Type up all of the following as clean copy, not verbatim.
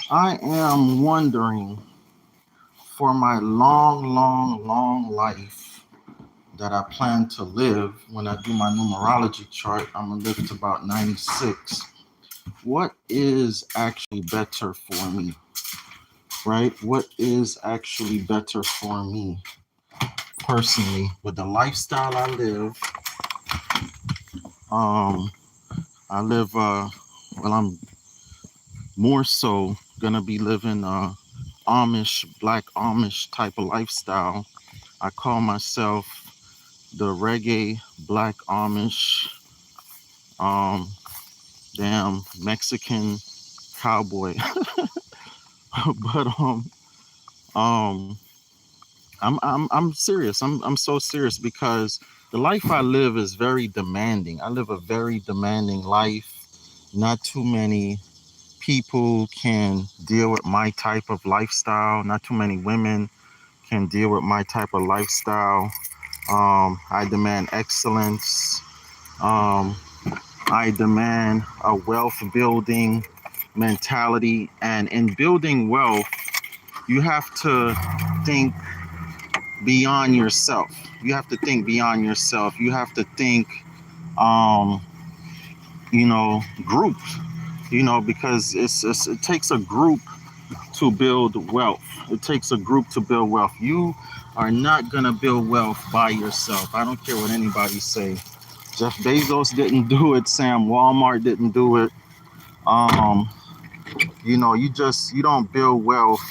I am wondering for my long life that I plan to live when I do my numerology chart. I'm going to live to about 96. What is actually better for me, right? What is actually better for me personally with the lifestyle I live? Um, I live, well, I'm more so gonna be living Amish, black Amish type of lifestyle. I call myself the reggae black Amish, um, damn Mexican cowboy. But I'm serious. I'm so serious because the life I live is very demanding. I live a very demanding life. Not too many people can deal with my type of lifestyle. Not too many women can deal with my type of lifestyle. I demand excellence. Um, I demand a wealth building mentality. And in building wealth, you have to think beyond yourself. You have to think beyond yourself. You have to think, um, group, because it takes a group to build wealth. It takes a group to build wealth. You are not going to build wealth by yourself. I don't care what anybody say. Jeff Bezos didn't do it. Sam Walmart didn't do it. Um, you don't build wealth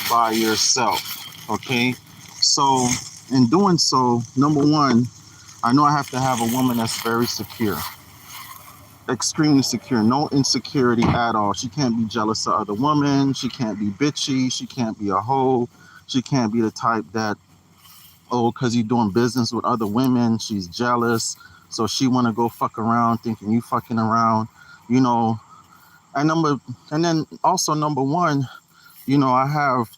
by yourself. Okay. So in doing so, number one, I know I have to have a woman that's very secure, extremely secure, no insecurity at all. She can't be jealous of other women. She can't be bitchy. She can't be a hoe. She can't be the type that, oh, because you're doing business with other women, she's jealous. So she want to go fuck around thinking you fucking around, you know. And and then also number one, I have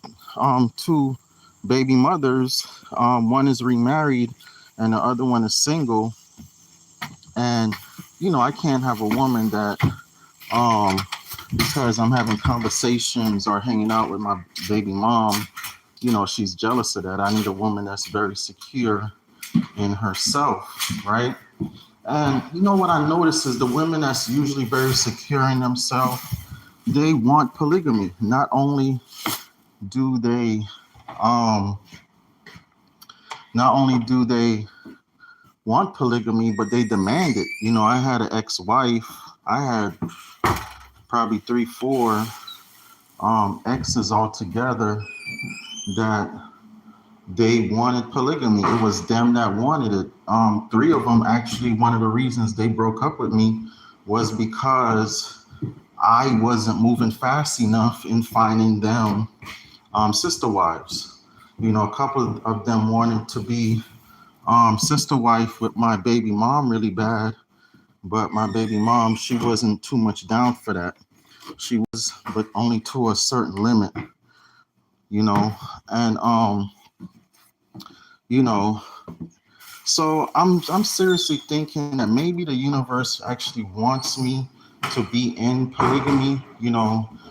two baby mothers. One is remarried and the other one is single. And, I can't have a woman that, um, because I'm having conversations or hanging out with my baby mom, she's jealous of that. I need a woman that's very secure in herself, right? And what I notice is the women that's usually very secure in themselves, they want polygamy. Not only do they, um, not only do they want polygamy, but they demand it. I had an ex-wife. I had probably three, four exes altogether that they wanted polygamy. It was them that wanted it. Three of them actually, one of the reasons they broke up with me was because I wasn't moving fast enough in finding them sister wives. A couple of them wanted to be sister wife with my baby mom really bad, but my baby mom, she wasn't too much down for that. She was, but only to a certain limit, you know. And you know, so I'm seriously thinking that maybe the universe actually wants me to be in polygamy.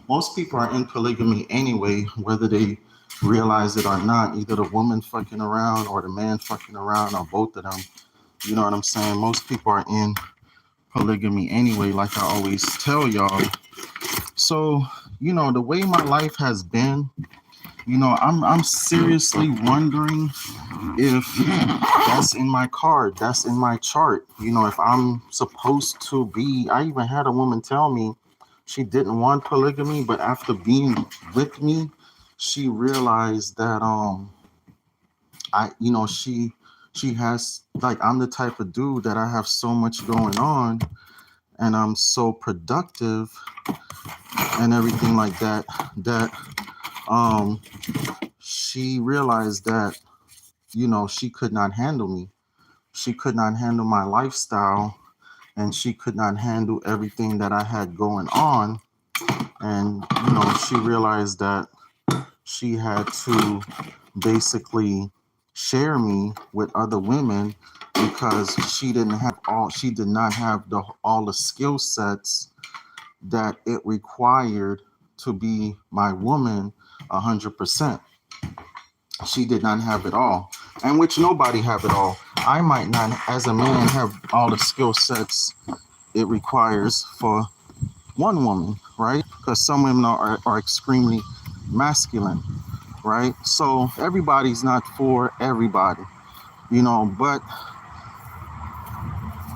Most people are in polygamy anyway, whether they realize it or not. Either the woman fucking around or the man fucking around or both of them. You know what I'm saying? Most people are in polygamy anyway, like I always tell y'all. So, the way my life has been, I'm seriously wondering if that's in my card, that's in my chart. If I'm supposed to be, I even had a woman tell me she didn't want polygamy, but after being with me, she realized that she has, like, I'm the type of dude that I have so much going on and I'm so productive and everything like that, that um she realized that, she could not handle me. She could not handle my lifestyle and she could not handle everything that I had going on. And, she realized that she had to basically share me with other women because she did not have all the skill sets that it required to be my woman 100%. She did not have it all, and which nobody have it all. I might not, as a man, have all the skill sets it requires for one woman, right? Because some women are extremely masculine, right? So everybody's not for everybody, but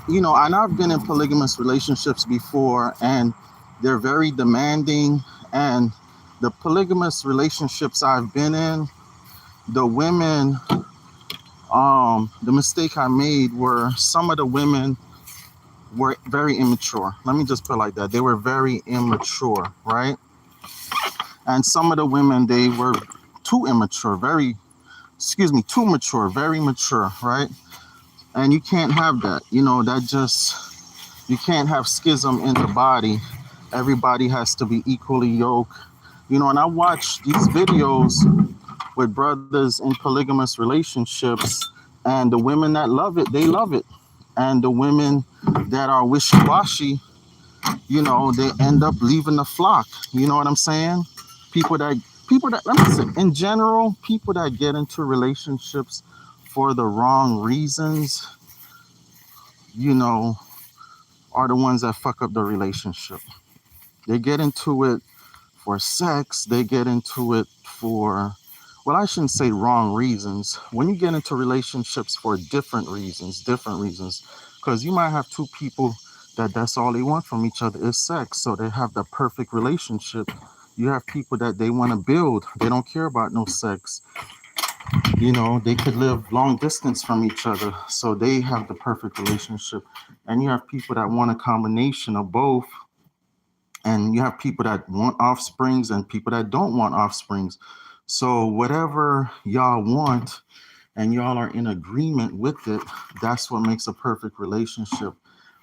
and I've been in polygamous relationships before, and they're very demanding. And the polygamous relationships I've been in, the women, the mistake I made were some of the women were very immature. Let me just put it like that. They were very immature, right? And some of the women, they were too immature, too mature, very mature, right? And you can't have that. You can't have schism in the body. Everybody has to be equally yoked. And I watch these videos with brothers in polygamous relationships, and the women that love it, they love it. And the women that are wishy-washy, they end up leaving the flock. You know what I'm saying? People that, let me say, in general, people that get into relationships for the wrong reasons, are the ones that fuck up the relationship. They get into it for sex. They get into it for, well, I shouldn't say wrong reasons. When you get into relationships for different reasons, because you might have two people that's all they want from each other is sex. So they have the perfect relationship. You have people that they want to build. They don't care about no sex. They could live long distance from each other. So they have the perfect relationship. And you have people that want a combination of both. And you have people that want offsprings and people that don't want offsprings. So whatever y'all want and y'all are in agreement with it, that's what makes a perfect relationship.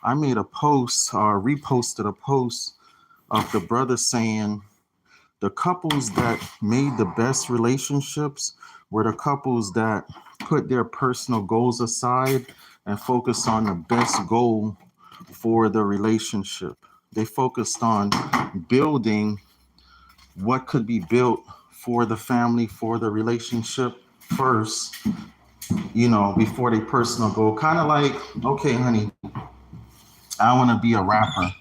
I made a post or reposted a post of the brother saying the couples that made the best relationships were the couples that put their personal goals aside and focused on the best goal for the relationship. They focused on building what could be built for the family, for the relationship first, before they personal goal. Kind of like, okay, honey, I want to be a rapper.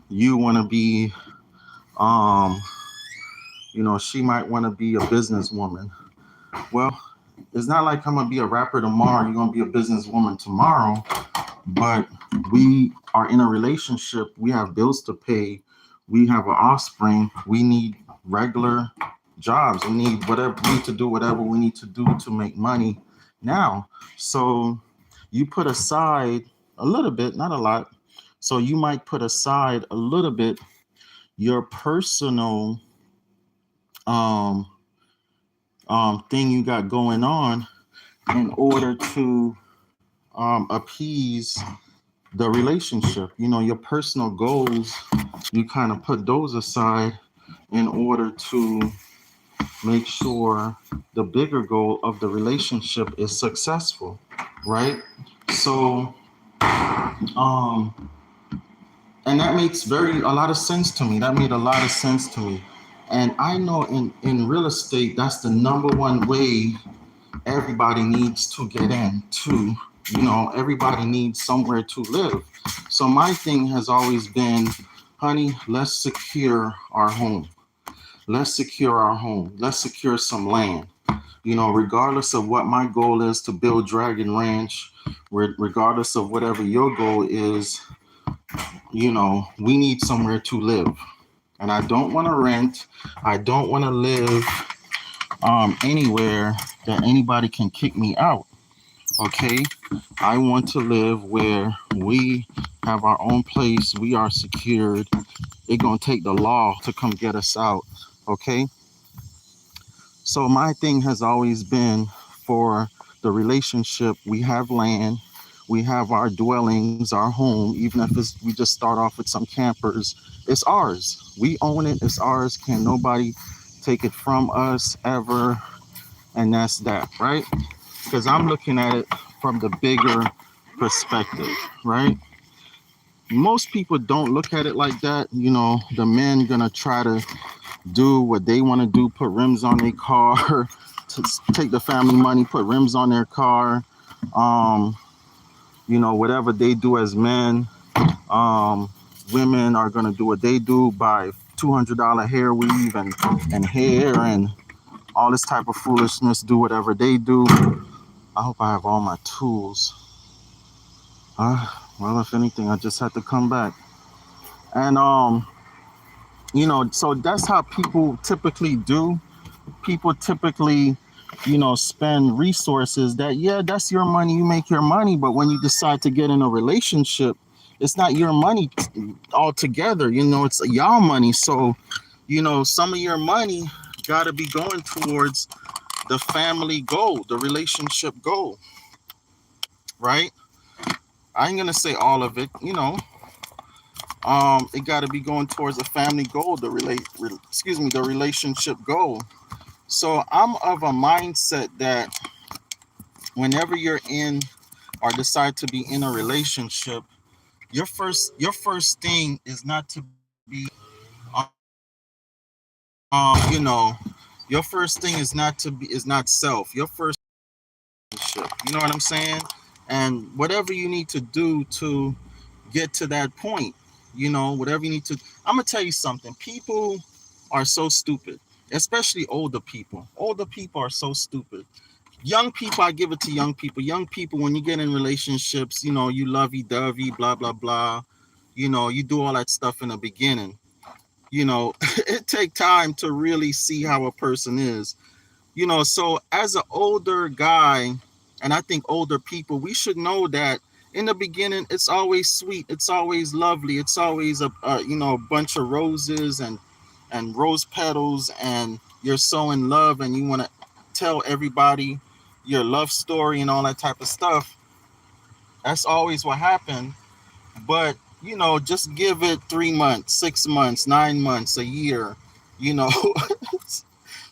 You want to be, she might want to be a businesswoman. Well, it's not like I'm going to be a rapper tomorrow. You're going to be a businesswoman tomorrow. But we are in a relationship. We have bills to pay. We have an offspring. We need regular jobs. We need to do whatever we need to do to make money now. So you put aside a little bit, not a lot. So you might put aside a little bit your personal thing you got going on in order to appease the relationship. Your personal goals, you kind of put those aside in order to make sure the bigger goal of the relationship is successful, right? So and that makes a lot of sense to me. That made a lot of sense to me. And I know in real estate, that's the number one way everybody needs to get into. Everybody needs somewhere to live. So my thing has always been, honey, let's secure our home. Let's secure our home. Let's secure some land. Regardless of what my goal is to build Dragon Ranch, regardless of whatever your goal is, we need somewhere to live. And I don't want to rent. I don't want to live anywhere that anybody can kick me out. Okay, I want to live where we have our own place. We are secured. It's gonna take the law to come get us out. Okay. So my thing has always been for the relationship. We have land. We have our dwellings, our home. Even if we just start off with some campers, it's ours. We own it. It's ours. Can nobody take it from us ever? And that's that, right? Because I'm looking at it from the bigger perspective, right? Most people don't look at it like that. The men gonna try to do what they want to do, put rims on their car, to take the family money, put rims on their car, um, whatever they do as men, um, women are gonna do what they do, buy $200 hair weave and hair and all this type of foolishness, do whatever they do. I hope I have all my tools. Well, if anything, I just had to come back. And so that's how people typically do. People typically, spend resources that, yeah, that's your money, you make your money, but when you decide to get in a relationship, it's not your money altogether, it's y'all money. So, some of your money got to be going towards the family goal, the relationship goal, right? I ain't gonna say all of it, it got to be going towards the family goal, the relationship goal. So I'm of a mindset that whenever you're in or decide to be in a relationship, your first thing is not to be, your first thing is not self. Your first relationship. You know what I'm saying? And whatever you need to do to get to that point, whatever you need to. I'm gonna tell you something. People are so stupid, especially older people. Older people are so stupid. Young people, I give it to young people. Young people, when you get in relationships, you lovey-dovey, blah blah blah. You do all that stuff in the beginning. It take time to really see how a person is. So as an older guy, and I think older people, we should know that in the beginning, it's always sweet, it's always lovely, it's always a bunch of roses and rose petals, and you're so in love, and you want to tell everybody your love story and all that type of stuff. That's always what happened. But just give it 3 months, 6 months, 9 months, a year. You know,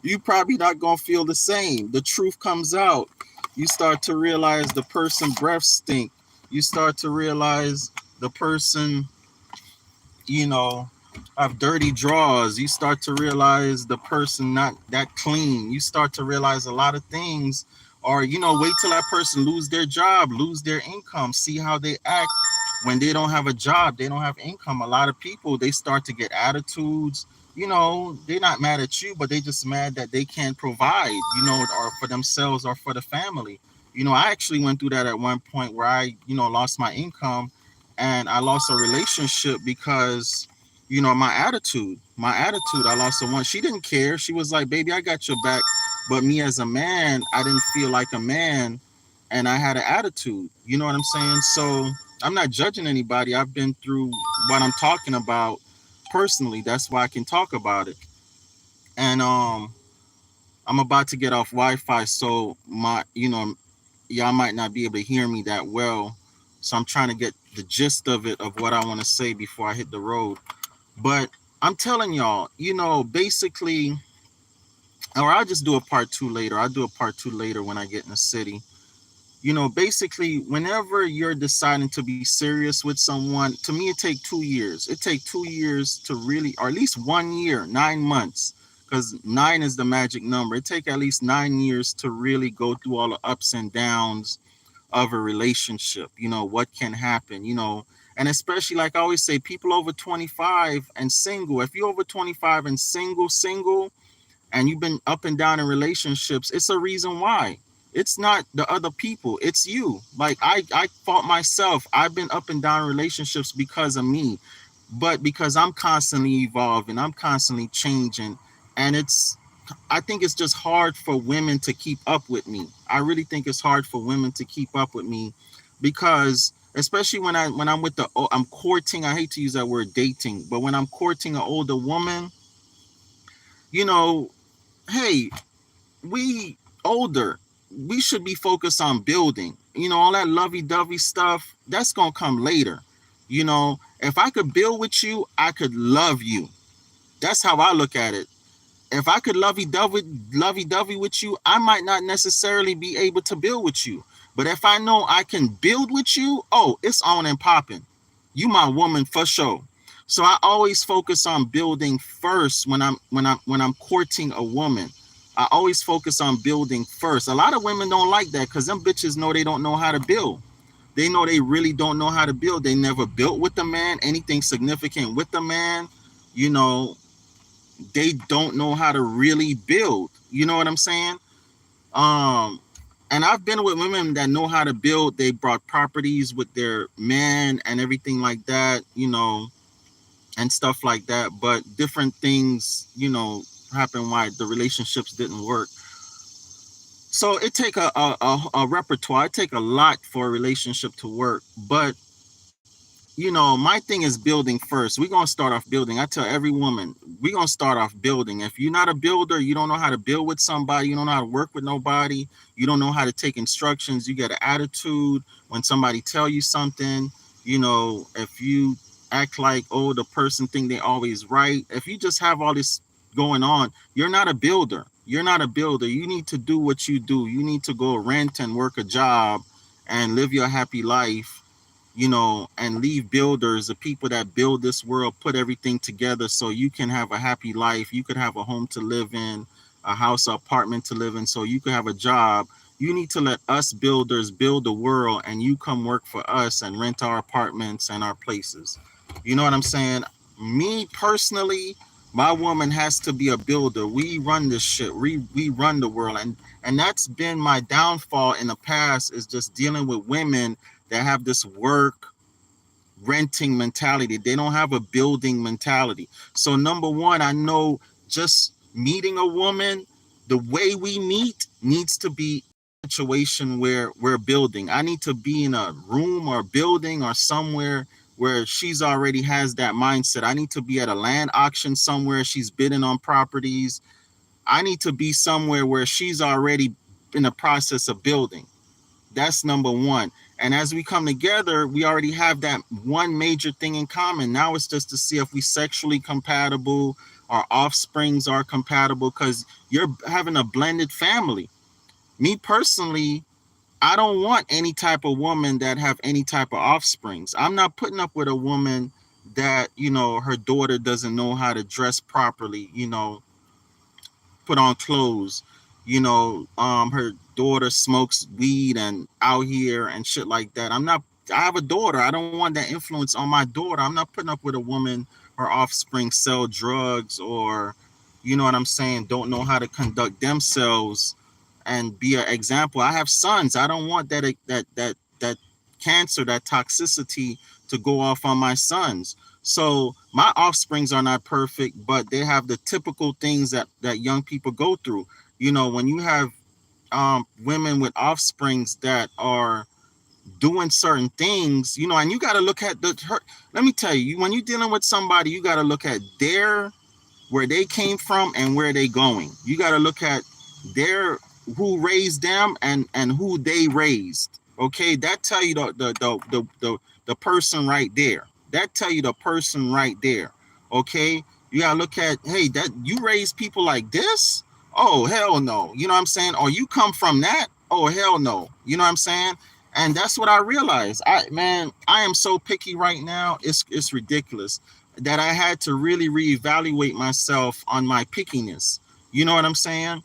you probably not gonna feel the same. The truth comes out. You start to realize the person breath stink. You start to realize the person, you know, have dirty drawers. You start to realize the person not that clean. You start to realize a lot of things. Or, wait till that person lose their job, lose their income, see how they act when they don't have a job, they don't have income. A lot of people, they start to get attitudes. They're not mad at you, but they just mad that they can't provide, or for themselves or for the family. I actually went through that at one point where I, lost my income, and I lost a relationship because, my attitude, I lost someone. She didn't care. She was like, baby, I got your back. But me as a man, I didn't feel like a man, and I had an attitude. You know what I'm saying? So I'm not judging anybody. I've been through what I'm talking about personally. That's why I can talk about it. And I'm about to get off Wi-Fi, so y'all might not be able to hear me that well. So I'm trying to get the gist of it, of what I want to say before I hit the road. But I'm telling y'all, basically, or I'll just do a part two later. I'll do a part two later when I get in the city. Basically, whenever you're deciding to be serious with someone, to me, it take 2 years. It take 2 years to really, or at least 1 year, 9 months, because nine is the magic number. It take at least 9 years to really go through all the ups and downs of a relationship. What can happen, and especially, like I always say, people over 25 and single. If you're over 25 and single, and you've been up and down in relationships, it's a reason why. It's not the other people, it's you. Like I fought myself. I've been up and down in relationships because of me, but because I'm constantly evolving, I'm constantly changing, and I think it's just hard for women to keep up with me. I really think it's hard for women to keep up with me, because especially when I'm I'm courting. I hate to use that word dating, but when I'm courting an older woman, you know, hey, we older, we should be focused on building. All that lovey-dovey stuff, that's gonna come later. If I could build with you, I could love you. That's how I look at it. If I could lovey-dovey with you, I might not necessarily be able to build with you. But if I know I can build with you, oh, it's on and popping. You my woman for sure. So I always focus on building first when I'm courting a woman. I always focus on building first. A lot of women don't like that because them bitches know they don't know how to build. They know they really don't know how to build. They never built with a man, anything significant with a man. You know, they don't know how to really build. You know what I'm saying? Um, and I've been with women that know how to build. They brought properties with their man and everything like that. And stuff like that. But different things, happen why the relationships didn't work. So it take a repertoire. It take a lot for a relationship to work. But my thing is building first. We're gonna start off building. I tell every woman, we're gonna start off building. If you're not a builder, you don't know how to build with somebody, you don't know how to work with nobody, you don't know how to take instructions, you get an attitude when somebody tell you something, if you act like, oh, the person think they always right. If you just have all this going on, you're not a builder. You're not a builder. You need to do what you do. You need to go rent and work a job and live your happy life, and leave builders, the people that build this world, put everything together so you can have a happy life. You could have a home to live in, a house, an apartment to live in, so you could have a job. You need to let us builders build the world, and you come work for us and rent our apartments and our places. You know what I'm saying? Me personally, my woman has to be a builder. We run this shit. We run the world, and that's been my downfall in the past, is just dealing with women that have this work renting mentality. They don't have a building mentality. So number one, I know just meeting a woman, the way we meet needs to be a situation where we're building. I need to be in a room or building or somewhere where she's already has that mindset. I need to be at a land auction somewhere. She's bidding on properties. I need to be somewhere where she's already in the process of building. That's number one. And as we come together, we already have that one major thing in common. Now it's just to see if we sexually compatible, our offsprings are compatible, because you're having a blended family. Me personally, I don't want any type of woman that have any type of offsprings. I'm not putting up with a woman that, her daughter doesn't know how to dress properly, put on clothes. Her daughter smokes weed and out here and shit like that. I have a daughter. I don't want that influence on my daughter. I'm not putting up with a woman, her offspring sell drugs, or, you know what I'm saying, don't know how to conduct themselves and be an example. I have sons. I don't want that cancer, that toxicity to go off on my sons. So my offsprings are not perfect, but they have the typical things that young people go through. When you have women with offsprings that are doing certain things, and you got to look at let me tell you, when you're dealing with somebody, you got to look at where they came from and where they going. You got to look at their who raised them and who they raised. Okay, that tell you the person right there. That tell you the person right there. Okay, you gotta look at, hey, that you raise people like this. Oh hell no. You know what I'm saying? Or you come from that. Oh hell no. You know what I'm saying? And that's what I realized. I am so picky right now. It's ridiculous that I had to really reevaluate myself on my pickiness. You know what I'm saying?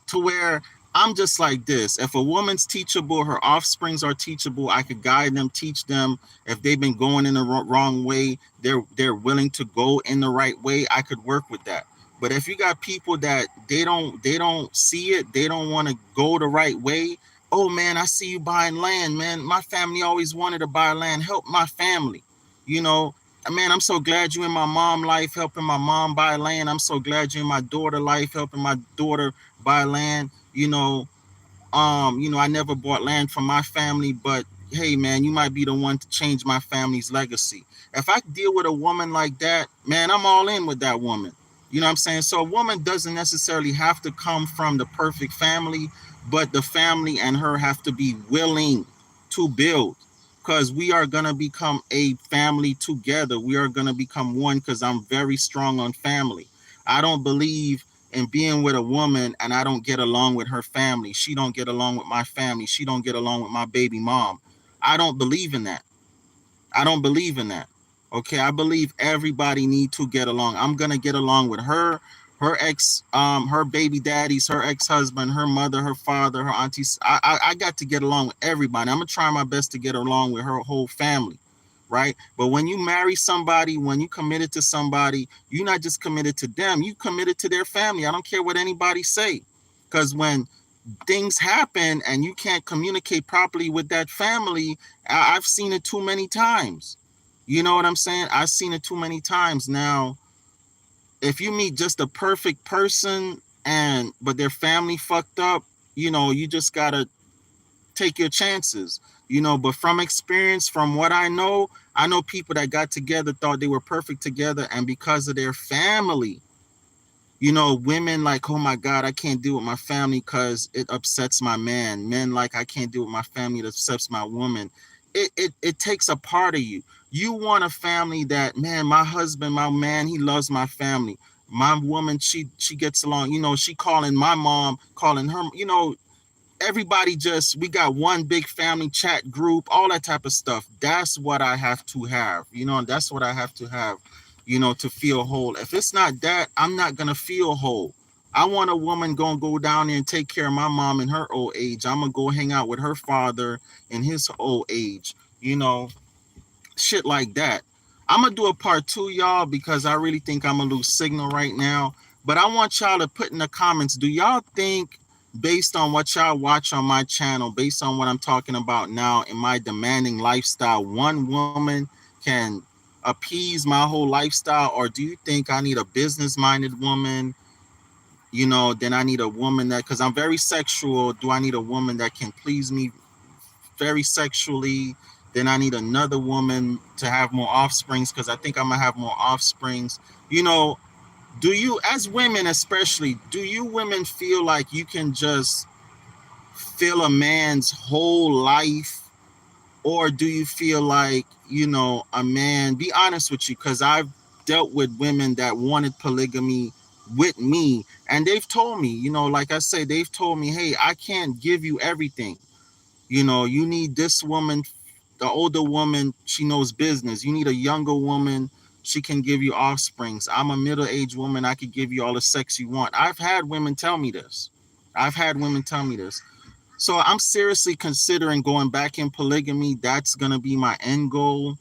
To where I'm just like this. If a woman's teachable, her offsprings are teachable, I could guide them, teach them. If they've been going in the wrong way, they're willing to go in the right way, I could work with that. But if you got people that they don't see it, they don't want to go the right way. Oh man, I see you buying land, man. My family always wanted to buy land. Help my family. You know, man, I'm so glad you in my mom life helping my mom buy land. I'm so glad you in my daughter life helping my daughter buy land. I never bought land from my family, but hey, man, you might be the one to change my family's legacy. If I deal with a woman like that, man, I'm all in with that woman. You know what I'm saying? So a woman doesn't necessarily have to come from the perfect family, but the family and her have to be willing to build, because we are going to become a family together. We are going to become one, because I'm very strong on family. I don't believe in being with a woman and I don't get along with her family. She don't get along with my family. She don't get along with my baby mom. I don't believe in that. I don't believe in that. Okay, I believe everybody need to get along. I'm gonna get along with her, her ex, her baby daddies, her ex-husband, her mother, her father, her aunties. I got to get along with everybody. I'm gonna try my best to get along with her whole family, right? But when you marry somebody, when you committed to somebody, you're not just committed to them, you committed to their family. I don't care what anybody say. Because when things happen and you can't communicate properly with that family, I've seen it too many times. You know what I'm saying? I've seen it too many times. Now, if you meet just a perfect person and but their family fucked up, you just gotta take your chances. But from experience, from what I know people that got together thought they were perfect together, and because of their family, women like, oh my God, I can't deal with my family because it upsets my man. Men like, I can't deal with my family, it upsets my woman. It takes a part of you. You want a family that, man, my husband, my man, he loves my family. My woman, she gets along. She calling my mom, calling her. Everybody just, we got one big family chat group, all that type of stuff. That's what I have to have. That's what I have to have, to feel whole. If it's not that, I'm not gonna feel whole. I want a woman gonna go down there and take care of my mom in her old age. I'm gonna go hang out with her father in his old age. You know, shit like that. I'm gonna do a part two, y'all, because I really think I'm gonna lose signal right now. But I want y'all to put in the comments, do y'all think, based on what y'all watch on my channel, based on what I'm talking about now in my demanding lifestyle, one woman can appease my whole lifestyle? Or do you think I need a business-minded woman? Then I need a woman that, because I'm very sexual, do I need a woman that can please me very sexually? Then I need another woman to have more offsprings, because I think I'm gonna have more offsprings. You know, do you, as women especially, do you women feel like you can just fill a man's whole life? Or do you feel like, a man, be honest with you, because I've dealt with women that wanted polygamy with me, and they've told me, like I say, they've told me, hey, I can't give you everything. You need this woman, the older woman, she knows business. You need a younger woman, she can give you offsprings. I'm a middle-aged woman, I could give you all the sex you want. I've had women tell me this. So I'm seriously considering going back in polygamy. That's gonna be my end goal.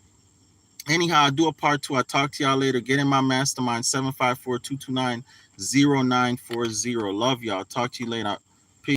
Anyhow, I'll do a part two. I'll talk to y'all later. Get in my mastermind, 754-229-0940. Love y'all. Talk to you later.